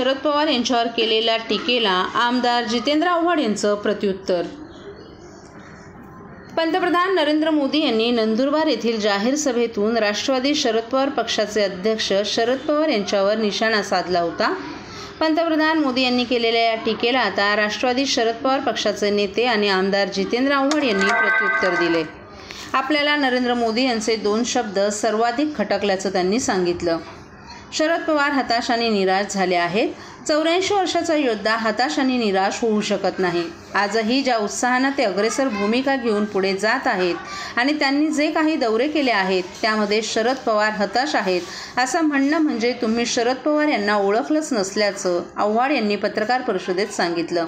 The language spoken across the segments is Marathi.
शरद पवार यांच्यावर केलेल्या टीकेला आमदार जितेंद्र आव्हाड यांचं प्रत्युत्तर. पंतप्रधान नरेंद्र मोदी यांनी नंदुरबार येथील जाहीर सभेतून राष्ट्रवादी शरद पवार पक्षाचे अध्यक्ष शरद पवार यांच्यावर निशाणा साधला होता. पंतप्रधान मोदी यांनी केलेल्या या टीकेला आता राष्ट्रवादी शरद पवार पक्षाचे नेते आणि आमदार जितेंद्र आव्हाड यांनी प्रत्युत्तर दिले. आपल्याला नरेंद्र मोदी यांचे 2 शब्द सर्वाधिक खटकल्याचं त्यांनी सांगितलं. शरद पवार हताश आणि निराश झाले आहेत. 84 वर्षाचा योद्धा हताश आणि निराश होऊ शकत नाही. आजही ज्या उत्साहानं ते अग्रेसर भूमिका घेऊन पुढे जात आहेत आणि त्यांनी जे काही दौरे केले आहेत त्यामध्ये शरद पवार हताश आहेत असं म्हणणं म्हणजे तुम्ही शरद पवार यांना ओळखलंच नसल्याचं आव्हाड यांनी पत्रकार परिषदेत सांगितलं.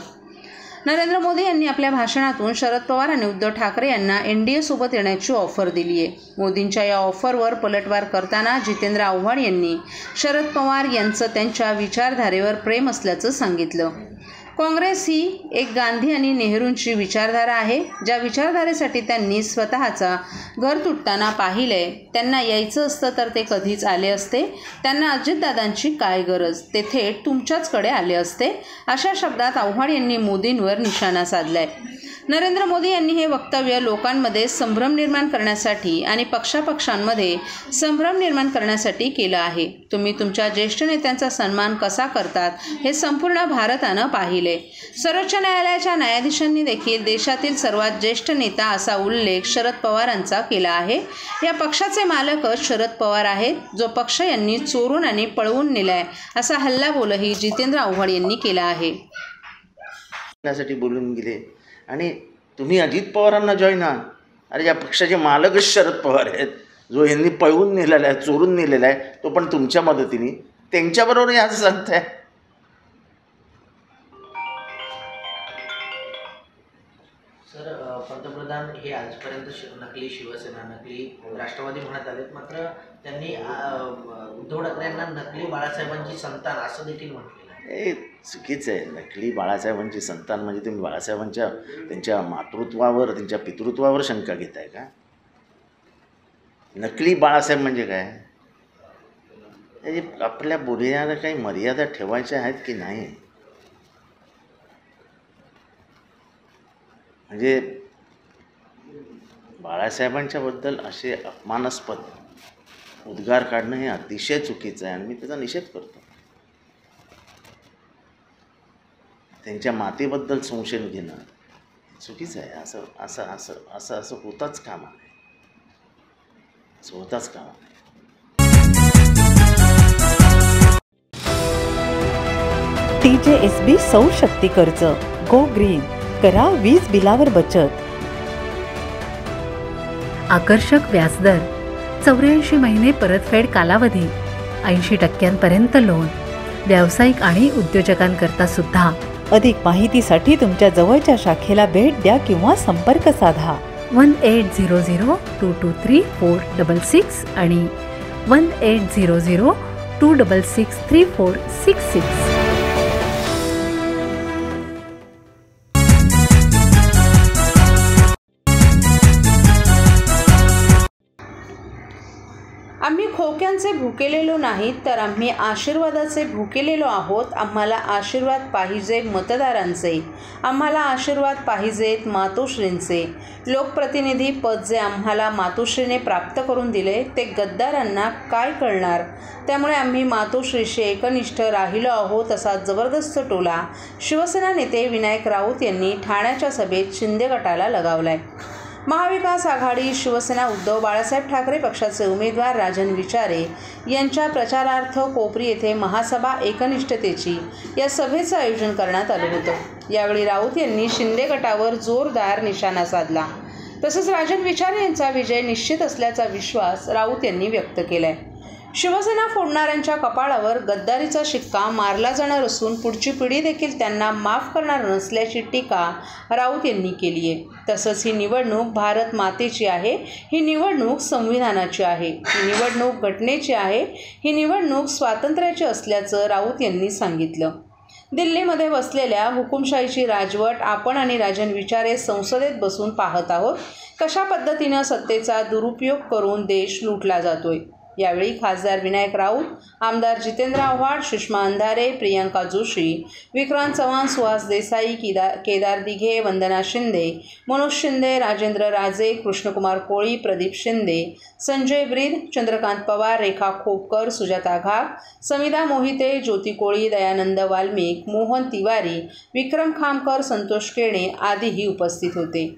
नरेंद्र मोदी यांनी आपल्या भाषणातून शरद पवार आणि उद्धव ठाकरे यांना NDA सोबत येण्याची ऑफर दिली आहे. मोदींच्या या ऑफरवर पलटवार करताना जितेंद्र आव्हाड यांनी शरद पवार यांचं त्यांच्या विचारधारेवर प्रेम असल्याचं सांगितलं. काँग्रेस ही एक गांधी आणि नेहरूंची विचारधारा आहे. ज्या विचारधारेसाठी त्यांनी स्वतःचा घर तुटताना पाहिलंय, त्यांना यायचं असतं तर ते कधीच आले असते. त्यांना अजितदादांची काय गरज, ते थेट तुमच्याचकडे आले असते, अशा शब्दात आव्हाड यांनी मोदींवर निशाणा साधलाय. नरेंद्र मोदी यांनी हे वक्तव्य लोकांमध्ये संभ्रम निर्माण करण्यासाठी आणि पक्षापक्षांमध्ये संभ्रम निर्माण करण्यासाठी केलं आहे. तुम्ही तुमच्या ज्येष्ठ नेत्यांचा सन्मान कसा करतात हे संपूर्ण भारतानं पाहिले. सर्वोच्च न्यायालयाच्या न्यायाधीशांनी देखील देशातील सर्वात ज्येष्ठ नेता असा उल्लेख शरद पवारांचा केला आहे. या पक्षाचे मालकच शरद पवार आहेत, जो पक्ष यांनी चोरून आणि पळवून नेलाय असा हल्लाबोलही जितेंद्र आव्हाड यांनी केला आहे. त्यासाठी बोलून गेले आणि तुम्ही अजित पवारांना जॉईन व्हा. अरे या पक्षाचे मालकच शरद पवार आहेत, जो यांनी पळवून नेलेला आहे, चोरून नेलेला आहे, तो पण तुमच्या मदतीने. त्यांच्याबरोबर याच सांगताय. सर, पंतप्रधान हे आजपर्यंत नकली शिवसेना, नकली राष्ट्रवादी म्हणत आलेत, मात्र त्यांनी उद्धव ठाकरे यांना नकली बाळासाहेबांची संतान असं देखील म्हटलेलं आहे. हे चुकीचं आहे. नकली बाळासाहेबांची संतान म्हणजे तुम्ही बाळासाहेबांच्या त्यांच्या मातृत्वावर, त्यांच्या पितृत्वावर शंका घेताय का? नकली बाळासाहेब म्हणजे काय? त्याची आपल्या बोलण्याला काही मर्यादा ठेवायच्या आहेत की नाही? म्हणजे बाळासाहेबांच्याबद्दल असे अपमानास्पद उद्गार काढणं हे अतिशय चुकीचं आहे आणि मी त्याचा निषेध करतो. त्यांच्या मातेबद्दल संशय घेणं चुकीचं आहे. असं असं असं असं असं होताच कामा नये. असं होताच कामा नये. TJSB सौर शक्ती कर्ज, गो ग्रीन, करा वीज बिलावर बचत. आकर्षक व्याजदर, 84 महिने परतफेड कालावधी, 80% लोन, व्यावसायिक आणि उद्योजकांकरता सुद्धा. अधिक माहितीसाठी तुमच्या जवळच्या शाखेला भेट द्या किंवा संपर्क साधा. 1800-223-466 आणि 1800-266-3466. आम्ही खोक्यांचे भुकेलेलो नाहीत, तर आम्ही आशीर्वादाचे भुकेलेलो आहोत. आम्हाला आशीर्वाद पाहिजे मतदारांचे, आम्हाला आशीर्वाद पाहिजेत मातोश्रींचे. लोकप्रतिनिधी पद जे आम्हाला मातोश्रीने प्राप्त करून दिले ते गद्दारांना काय कळणार? त्यामुळे आम्ही मातोश्रीशी एकनिष्ठ राहिलो आहोत, असा जबरदस्त टोला शिवसेना नेते विनायक राऊत यांनी ठाण्याच्या सभेत शिंदे गटाला लगावलाय. महाविकास आघाडी शिवसेना उद्धव बाळासाहेब ठाकरे पक्षाचे उमेदवार राजन विचारे यांच्या प्रचारार्थ कोपरी येथे महासभा एकनिष्ठतेची या सभेचं आयोजन करण्यात आलं होतं. यावेळी राऊत यांनी शिंदे गटावर जोरदार निशाणा साधला. तसंच राजन विचारे यांचा विजय निश्चित असल्याचा विश्वास राऊत यांनी व्यक्त केलाय. शिवसेना फोडणाऱ्यांच्या कपाळावर गद्दारीचा शिक्का मारला जाणार असून पुढची पिढी देखील त्यांना माफ करणार नसल्याची टीका राऊत यांनी केली आहे. तसंच ही निवडणूक भारत मातेची आहे, ही निवडणूक संविधानाची आहे, ही निवडणूक घटनेची आहे, ही निवडणूक स्वातंत्र्याची असल्याचं राऊत यांनी सांगितलं. दिल्लीमध्ये बसलेल्या हुकुमशाहीची राजवट आपण आणि राजन विचारे संसदेत बसून पाहत आहोत. कशा पद्धतीनं सत्तेचा दुरुपयोग करून देश लुटला जातोय. यावेळी खासदार विनायक राऊत, आमदार जितेंद्र आव्हाड, सुषमा अंधारे, प्रियंका जोशी, विक्रांत चव्हाण, सुहास देसाई, केदार दिघे, वंदना शिंदे, मनोज शिंदे, राजेंद्र राजे, कृष्णकुमार कोळी, प्रदीप शिंदे, संजय ब्रीद, चंद्रकांत पवार, रेखा खोपकर, सुजाता घाग, समिधा मोहिते, ज्योती कोळी, दयानंद वाल्मिक, मोहन तिवारी, विक्रम खामकर, संतोष केणे आदीही उपस्थित होते.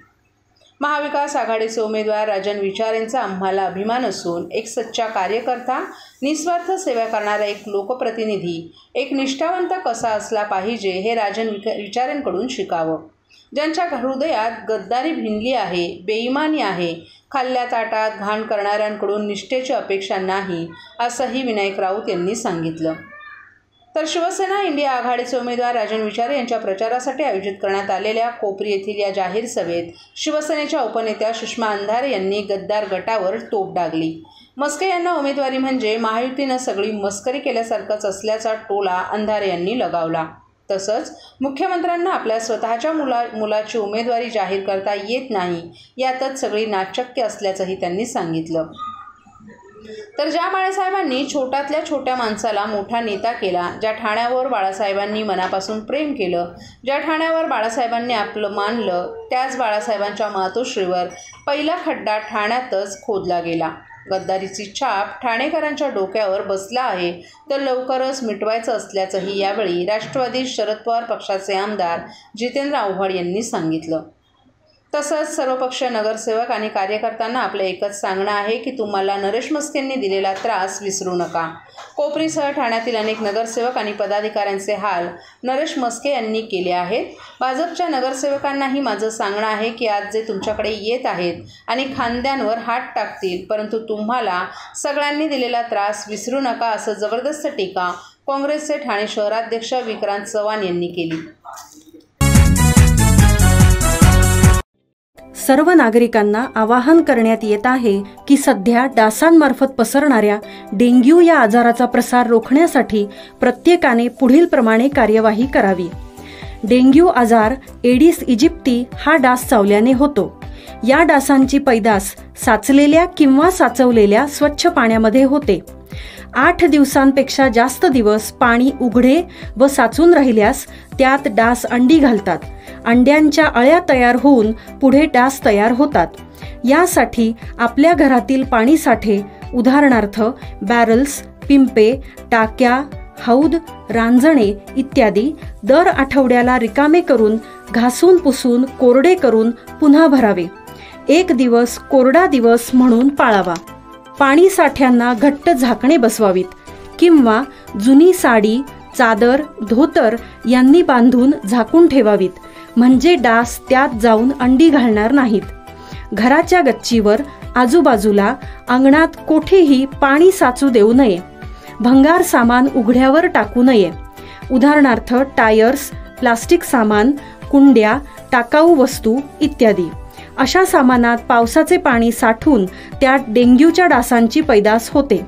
महाविकास आघाडीचे उमेदवार राजन विचारेंचा आम्हाला अभिमान असून एक सच्चा कार्यकर्ता, निस्वार्थ सेवा करणारा एक लोकप्रतिनिधी, एक निष्ठावंत कसा असला पाहिजे हे राजन विचारेंकडून शिकावं. ज्यांच्या हृदयात गद्दारी भिनली आहे, बेईमानी आहे, खाल्ल्या ताटात घाण करणाऱ्यांकडून निष्ठेची अपेक्षा नाही, असंही विनायक राऊत यांनी सांगितलं. तर शिवसेना इंडिया आघाडीचे उमेदवार राजन विचारे यांच्या प्रचारासाठी आयोजित करण्यात आलेल्या कोपरी येथील या जाहीर सभेत शिवसेनेच्या उपनेत्या सुषमा अंधारे यांनी गद्दार गटावर तोफ डागली. मस्के यांना उमेदवारी म्हणजे महायुतीनं सगळी मस्करी केल्यासारखंच असल्याचा टोला अंधारे यांनी लगावला. तसंच मुख्यमंत्र्यांना आपल्या स्वतःच्या मुलाची उमेदवारी जाहीर करता येत नाही, यातच सगळी नाचक्य असल्याचंही त्यांनी सांगितलं. तर ज्या बाळासाहेबांनी छोट्यातल्या छोट्या माणसाला मोठा नेता केला, ज्या ठाण्यावर बाळासाहेबांनी मनापासून प्रेम केलं, ज्या ठाण्यावर बाळासाहेबांनी आपलं मानलं, त्याच बाळासाहेबांच्या मातोश्रीवर पहिला खड्डा ठाण्यातच खोदला गेला. गद्दारीची छाप ठाणेकरांच्या डोक्यावर बसला आहे, तर लवकरच मिटवायचं असल्याचंही यावेळी राष्ट्रवादी शरद पवार पक्षाचे आमदार जितेंद्र आव्हाड यांनी सांगितलं. तसंच सर्वपक्षीय नगरसेवक आणि कार्यकर्त्यांना आपलं एकच सांगणं आहे की तुम्हाला नरेश मस्केंनी दिलेला त्रास विसरू नका. कोपरीसह ठाण्यातील अनेक नगरसेवक आणि पदाधिकाऱ्यांचे हाल नरेश मस्के यांनी केले आहेत. भाजपच्या नगरसेवकांनाही माझं सांगणं आहे की आज जे तुमच्याकडे येत आहेत आणि खांद्यांवर हात टाकतील, परंतु तुम्हाला सगळ्यांनी दिलेला त्रास विसरू नका, असं जबरदस्त टीका काँग्रेसचे ठाणे शहराध्यक्ष विक्रांत चव्हाण यांनी केली. सर्व नागरिकांना आवाहन करण्यात येत आहे की सध्या डासांमार्फत पसरणाऱ्या डेंग्यू या आजाराचा प्रसार रोखण्यासाठी प्रत्येकाने पुढीलप्रमाणे कार्यवाही करावी. डेंग्यू आजार एडिस इजिप्ती हा डास चावल्याने होतो. या डासांची पैदास साचलेल्या किंवा साचवलेल्या स्वच्छ पाण्यामध्ये होते. 8 दिवसांपेक्षा जास्त दिवस पाणी उघडे व साचून राहिल्यास त्यात डास अंडी घालतात. अंड्यांच्या अळ्या तयार होऊन पुढे डास तयार होतात. यासाठी आपल्या घरातील पाणीसाठे उदाहरणार्थ बॅरल्स, पिंपे, टाक्या, हौद, रांजणे इत्यादी दर आठवड्याला रिकामे करून घासून पुसून कोरडे करून पुन्हा भरावे. 1 दिवस कोरडा दिवस म्हणून पाळावा. पाणी साठ्यांना घट्ट झाकणे बसवावीत किंवा जुनी साडी, चादर, धोतर यांनी बांधून झाकून ठेवावीत, म्हणजे डास त्यात जाऊन अंडी घालणार नाहीत. घराच्या गच्चीवर, आजूबाजूला, अंगणात कोठेही पाणी साचू देऊ नये. भंगार सामान उघड्यावर टाकू नये. उदाहरणार्थ टायर्स, प्लास्टिक सामान, कुंड्या, टाकाऊ वस्तू इत्यादी. अशा सामानात पावसाचे पाणी साठून त्यात डेंग्यूच्या डासांची पैदास होते.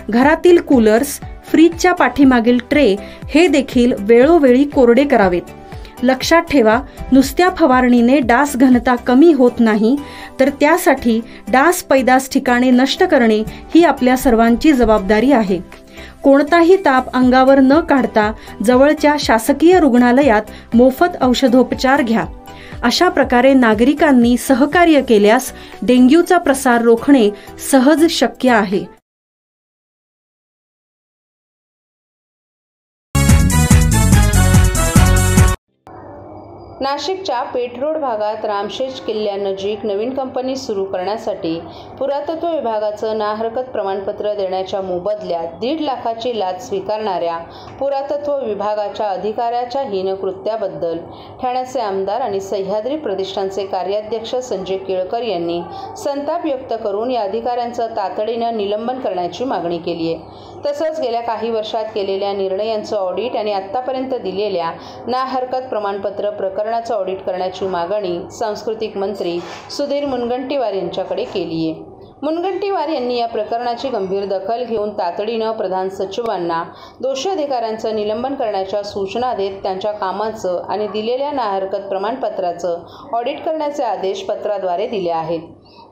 घरातील कूलर्स, फ्रीजच्या पाठीमागील ट्रे हे देखील वेळोवेळी कोरडे करावेत. लक्षात ठेवा, नुसत्या फवारणीने डास घनता कमी होत नाही, तर त्यासाठी डास पैदास ठिकाणे नष्ट करणे ही आपल्या सर्वांची जबाबदारी आहे. कोणताही ताप अंगावर न काढता जवळच्या शासकीय रुग्णालयात मोफत औषधोपचार घ्या. अशा प्रकारे नागरिकांनी सहकार्य केल्यास डेंग्यूचा प्रसार रोखणे सहज शक्य आहे. नाशिकच्या पेठरोड भागात रामशेज किल्ल्यानजीक नवीन कंपनी सुरू करण्यासाठी पुरातत्व विभागाचं नाहरकत प्रमाणपत्र देण्याच्या मोबदल्यात 1.5 लाखाची लाच स्वीकारणाऱ्या पुरातत्व विभागाच्या अधिकाऱ्याच्या हीनकृत्याबद्दल ठाण्याचे आमदार आणि सह्याद्री प्रतिष्ठानचे कार्याध्यक्ष संजय केळकर यांनी संताप व्यक्त करून या अधिकाऱ्यांचं तातडीनं निलंबन करण्याची मागणी केली आहे. तसंच गेल्या काही वर्षात केलेल्या निर्णयांचं ऑडिट आणि आत्तापर्यंत दिलेल्या नाहरकत प्रमाणपत्र प्रकरणाचं ऑडिट करण्याची मागणी सांस्कृतिक मंत्री सुधीर मुनगंटीवार यांच्याकडे केली आहे. मुनगंटीवार यांनी या प्रकरणाची गंभीर दखल घेऊन तातडीनं प्रधान सचिवांना दोषी अधिकाऱ्यांचं निलंबन करण्याच्या सूचना देत त्यांच्या कामाचं आणि दिलेल्या नाहरकत प्रमाणपत्राचं ऑडिट करण्याचे आदेश पत्राद्वारे दिले आहेत.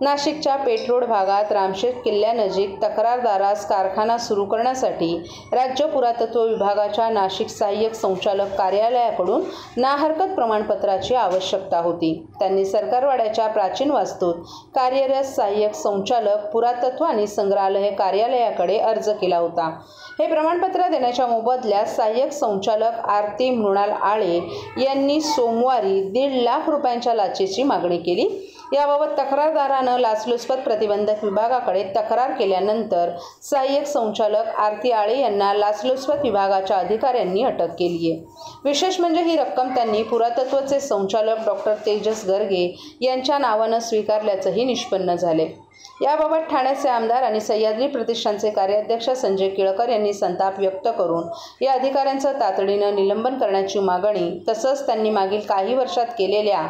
नाशिकच्या पेठ रोड भागात रामशेत किल्ल्यानजीक तक्रारदारास कारखाना सुरू करण्यासाठी राज्य पुरातत्व विभागाच्या नाशिक सहाय्यक संचालक कार्यालयाकडून नाहरकत प्रमाणपत्राची आवश्यकता होती. त्यांनी सरकारवाड्याच्या प्राचीन वास्तूत कार्यरत सहाय्यक संचालक पुरातत्व आणि संग्रहालय कार्यालयाकडे अर्ज केला होता. हे प्रमाणपत्र देण्याच्या मोबदल्यात सहाय्यक संचालक आरती मृणाल आळे यांनी सोमवारी 1.5 लाख रुपयांच्या लाचेची मागणी केली. याबाबत तक्रारदारानं लाचलुचपत प्रतिबंधक विभागाकडे तक्रार केल्यानंतर सहाय्यक संचालक आरती आळे यांना लाचलुचपत विभागाच्या अधिकाऱ्यांनी अटक केली आहे. विशेष म्हणजे ही रक्कम त्यांनी पुरातत्वचे संचालक डॉक्टर तेजस गर्गे यांच्या नावानं स्वीकारल्याचंही निष्पन्न झाले. याबाबत ठाण्याचे आमदार आणि सह्याद्री प्रतिष्ठानचे कार्याध्यक्ष संजय केळकर यांनी संताप व्यक्त करून या अधिकाऱ्यांचं तातडीनं निलंबन करण्याची मागणी तसंच त्यांनी मागील काही वर्षात केलेल्या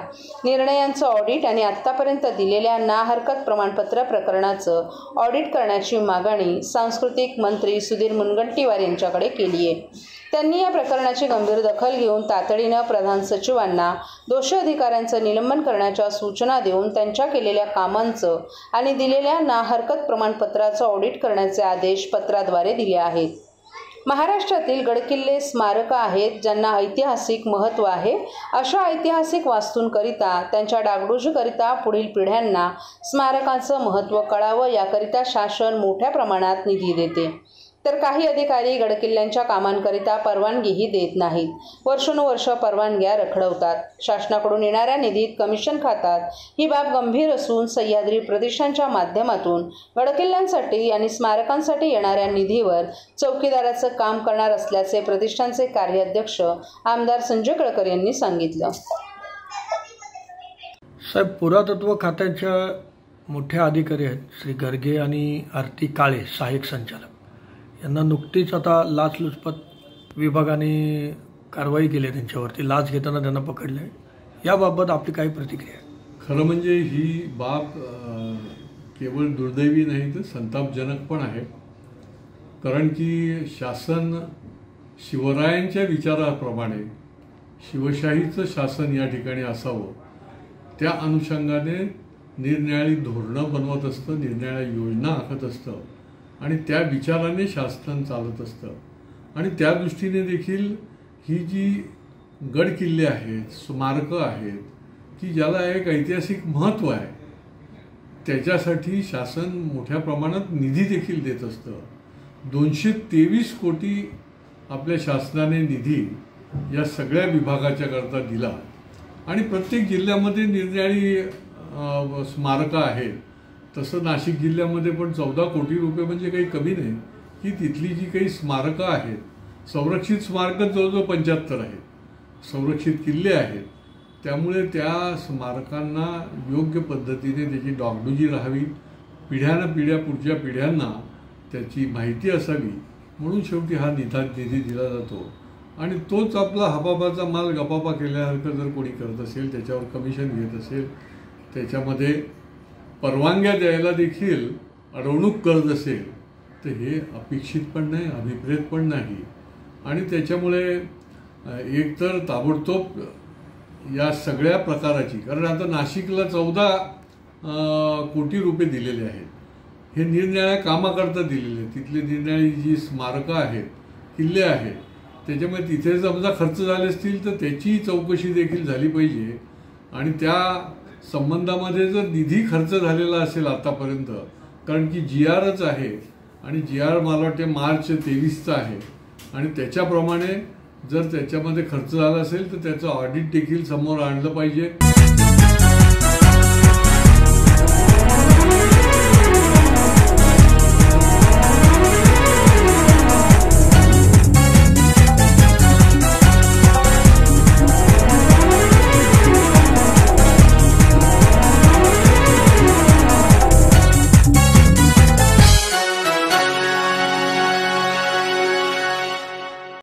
निर्णयांचं ऑडिट आणि आत्तापर्यंत दिलेल्या नाहरकत प्रमाणपत्र प्रकरणाचं ऑडिट करण्याची मागणी सांस्कृतिक मंत्री सुधीर मुनगंटीवार यांच्याकडे केली आहे. त्यांनी या प्रकरणाची गंभीर दखल घेऊन तातडीनं प्रधान सचिवांना दोषी अधिकाऱ्यांचं निलंबन करण्याच्या सूचना देऊन त्यांच्या केलेल्या कामांचं आणि दिलेल्या नाहरकत प्रमाणपत्राचं ऑडिट करण्याचे आदेश पत्राद्वारे दिले आहेत. महाराष्ट्रातील गडकिल्ले स्मारकं आहेत ज्यांना ऐतिहासिक महत्त्व आहे. अशा ऐतिहासिक वास्तूंकरिता त्यांच्या डागडुजीकरिता पुढील पिढ्यांना स्मारकांचं महत्त्व कळावं याकरिता शासन मोठ्या प्रमाणात निधी देते. तर काही अधिकारी गडकिल्ल्यांच्या कामांकरिता परवानगीही देत नाहीत. वर्षानुवर्ष परवानग्या रखडवतात. शासनाकडून येणाऱ्या निधीत कमिशन खातात. ही बाब गंभीर असून सह्याद्री प्रतिष्ठानच्या माध्यमातून गडकिल्ल्यांसाठी आणि स्मारकांसाठी येणाऱ्या निधीवर चौकीदाराचं काम करणार असल्याचे प्रतिष्ठानचे कार्याध्यक्ष आमदार संजय केळकर यांनी सांगितलं. साहेब, पुरातत्व खात्याच्या मोठ्या अधिकारी आहेत श्री गर्गे आणि आरती काळे सहाय्यक संचालक यांना नुकतीच आता लाचलुचपत विभागाने कारवाई केली आहे. त्यांच्यावरती लाच घेताना त्यांना पकडलं आहे. याबाबत आपली काही प्रतिक्रिया आहे? खरं म्हणजे ही बाब केवळ दुर्दैवी नाही तर संतापजनक पण आहे. कारण की शासन शिवरायांच्या विचाराप्रमाणे शिवशाहीचं शासन या ठिकाणी असावं त्या अनुषंगाने निरनिराळी धोरणं बनवत असतं, निरनिराळ्या योजना आखत असतं आणि त्या विचाराने शासन चालत असतं. आणि त्या दृष्टीने देखील ही जी गडकिल्ले आहेत, स्मारकं आहेत की ज्याला एक ऐतिहासिक महत्त्व आहे त्याच्यासाठी शासन मोठ्या प्रमाणात निधी देखील देत असतं. 223 कोटी आपल्या शासनाने निधी या सगळ्या विभागाच्या करता दिला आणि प्रत्येक जिल्ह्यामध्ये निरनिराळी स्मारकं आहेत. तसं नाशिक जिल्ह्यामध्ये पण 14 कोटी रुपये म्हणजे काही कमी नाही की तिथली जी काही स्मारकं आहेत, संरक्षित स्मारकं जवळजवळ 75 आहेत, संरक्षित किल्ले आहेत. त्यामुळे त्या स्मारकांना योग्य पद्धतीने त्याची डागडुजी राहावी, पिढ्या पुढच्या पिढ्यांना त्याची माहिती असावी म्हणून शेवटी हा निधी दिला जातो. आणि तोच आपला हबाबाचा माल गपापा केल्यासारखं जर कोणी करत असेल, त्याच्यावर कमिशन घेत असेल, त्याच्यामध्ये परवानग्या द्यायला देखील अडवणूक करत असेल तर हे अपेक्षित पण नाही, अभिप्रेत पण नाही. आणि त्याच्यामुळे एकतर ताबडतोब या सगळ्या प्रकाराची, कारण आता नाशिकला 14 कोटी रुपये दिलेले आहेत, हे निरनिराळ्या कामाकरता दिलेले आहेत. तिथले निरनिराळी जी स्मारकं आहेत, किल्ले आहेत, त्याच्यामुळे तिथे समजा खर्च झाले असतील तर त्याची चौकशी देखील झाली पाहिजे. आणि त्या संबंधामध्ये जर निधी खर्च झालेला असेल आतापर्यंत, कारण की GRच आहे आणि GR मला वाटते मार्च 23चा आहे आणि त्याच्याप्रमाणे जर त्याच्यामध्ये खर्च झाला असेल तर त्याचं ऑडिट देखील समोर आणलं पाहिजे.